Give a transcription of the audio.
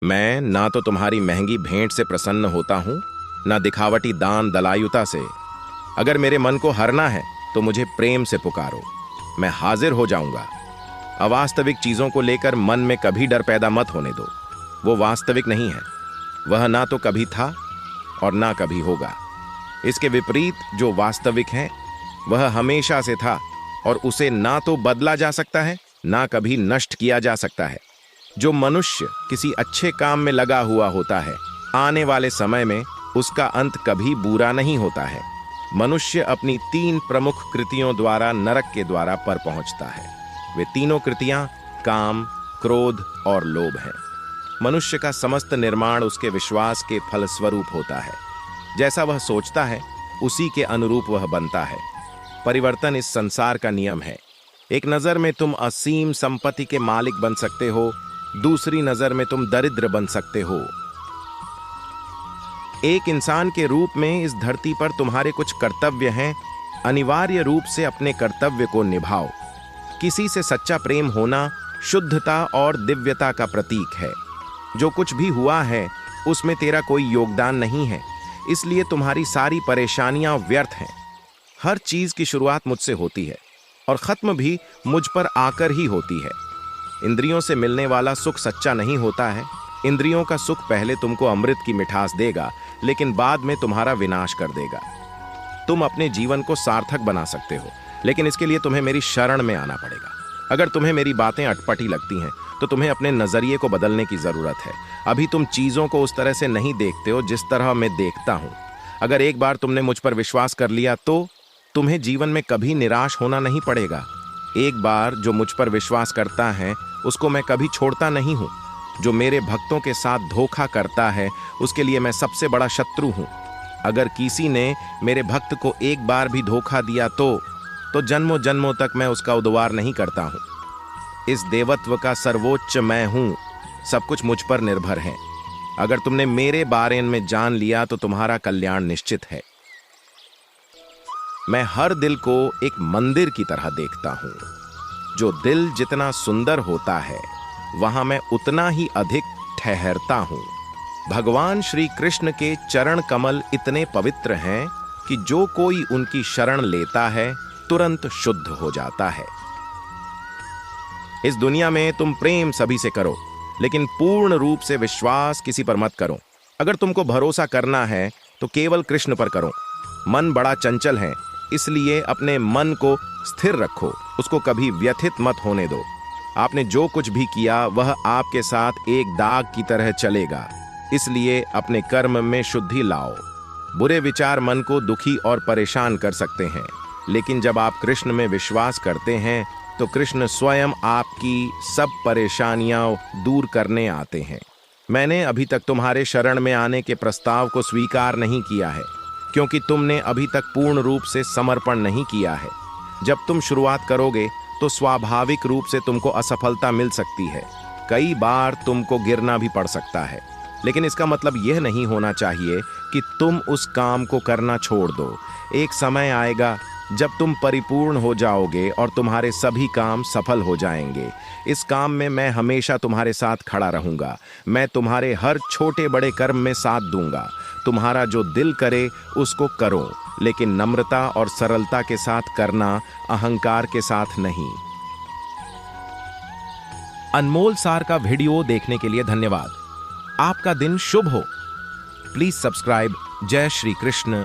मैं ना तो तुम्हारी महंगी भेंट से प्रसन्न होता हूं, ना दिखावटी दान दलायुता से। अगर मेरे मन को हरना है तो मुझे प्रेम से पुकारो, मैं हाजिर हो जाऊंगा। अवास्तविक चीजों को लेकर मन में कभी डर पैदा मत होने दो। वो वास्तविक नहीं है। वह ना तो कभी था और ना कभी होगा। इसके विपरीत जो वास्तविक है वह हमेशा से था और उसे ना तो बदला जा सकता है, ना कभी नष्ट किया जा सकता है। जो मनुष्य किसी अच्छे काम में लगा हुआ होता है, आने वाले समय में उसका अंत कभी बुरा नहीं होता है। मनुष्य अपनी 3 प्रमुख कृतियों द्वारा नरक के द्वारा पर पहुंचता है। वे तीनों कृतियां काम, क्रोध और लोभ हैं। मनुष्य का समस्त निर्माण उसके विश्वास के फलस्वरूप होता है। जैसा वह सोचता है उसी के अनुरूप वह बनता है। परिवर्तन इस संसार का नियम है। एक नजर में तुम असीम संपत्ति के मालिक बन सकते हो, दूसरी नजर में तुम दरिद्र बन सकते हो। एक इंसान के रूप में इस धरती पर तुम्हारे कुछ कर्तव्य हैं। अनिवार्य रूप से अपने कर्तव्य को निभाओ। किसी से सच्चा प्रेम होना शुद्धता और दिव्यता का प्रतीक है। जो कुछ भी हुआ है उसमें तेरा कोई योगदान नहीं है, इसलिए तुम्हारी सारी परेशानियां व्यर्थ हैं। हर चीज की शुरुआत मुझसे होती है और खत्म भी मुझ पर आकर ही होती है। इंद्रियों से मिलने वाला सुख सच्चा नहीं होता है। इंद्रियों का सुख पहले तुमको अमृत की मिठास देगा, लेकिन बाद में तुम्हारा विनाश कर देगा। तुम अपने जीवन को सार्थक बना सकते हो, लेकिन इसके लिए तुम्हें मेरी शरण में आना पड़ेगा। अगर तुम्हें मेरी बातें अटपटी लगती हैं तो तुम्हें अपने नजरिए को बदलने की जरूरत है। अभी तुम चीजों को उस तरह से नहीं देखते हो जिस तरह मैं देखता हूं। अगर एक बार तुमने मुझ पर विश्वास कर लिया तो तुम्हें जीवन में कभी निराश होना नहीं पड़ेगा। एक बार जो मुझ पर विश्वास करता है उसको मैं कभी छोड़ता नहीं हूं। जो मेरे भक्तों के साथ धोखा करता है उसके लिए मैं सबसे बड़ा शत्रु हूं। अगर किसी ने मेरे भक्त को एक बार भी धोखा दिया तो जन्मों जन्मों तक मैं उसका उद्धार नहीं करता हूं। इस देवत्व का सर्वोच्च मैं हूं। सब कुछ मुझ पर निर्भर है। अगर तुमने मेरे बारे में जान लिया तो तुम्हारा कल्याण निश्चित है। मैं हर दिल को एक मंदिर की तरह देखता हूं। जो दिल जितना सुंदर होता है वहां मैं उतना ही अधिक ठहरता हूं। भगवान श्री कृष्ण के चरण कमल इतने पवित्र हैं कि जो कोई उनकी शरण लेता है तुरंत शुद्ध हो जाता है। इस दुनिया में तुम प्रेम सभी से करो, लेकिन पूर्ण रूप से विश्वास किसी पर मत करो। अगर तुमको भरोसा करना है तो केवल कृष्ण पर करो। मन बड़ा चंचल है, इसलिए अपने मन को स्थिर रखो, उसको कभी व्यथित मत होने दो। आपने जो कुछ भी किया वह आपके साथ एक दाग की तरह चलेगा, इसलिए अपने कर्म में शुद्धि लाओ। बुरे विचार मन को दुखी और परेशान कर सकते हैं, लेकिन जब आप कृष्ण में विश्वास करते हैं तो कृष्ण स्वयं आपकी सब परेशानियां दूर करने आते हैं। मैंने अभी तक तुम्हारे शरण में आने के प्रस्ताव को स्वीकार नहीं किया है, क्योंकि तुमने अभी तक पूर्ण रूप से समर्पण नहीं किया है। जब तुम शुरुआत करोगे तो स्वाभाविक रूप से तुमको असफलता मिल सकती है। कई बार तुमको गिरना भी पड़ सकता है, लेकिन इसका मतलब यह नहीं होना चाहिए कि तुम उस काम को करना छोड़ दो। एक समय आएगा जब तुम परिपूर्ण हो जाओगे और तुम्हारे सभी काम सफल हो जाएंगे। इस काम में मैं हमेशा तुम्हारे साथ खड़ा रहूंगा। मैं तुम्हारे हर छोटे बड़े कर्म में साथ दूंगा। तुम्हारा जो दिल करे उसको करो, लेकिन नम्रता और सरलता के साथ करना, अहंकार के साथ नहीं। अनमोल सार का वीडियो देखने के लिए धन्यवाद। आपका दिन शुभ हो। Please subscribe. जय श्री कृष्ण।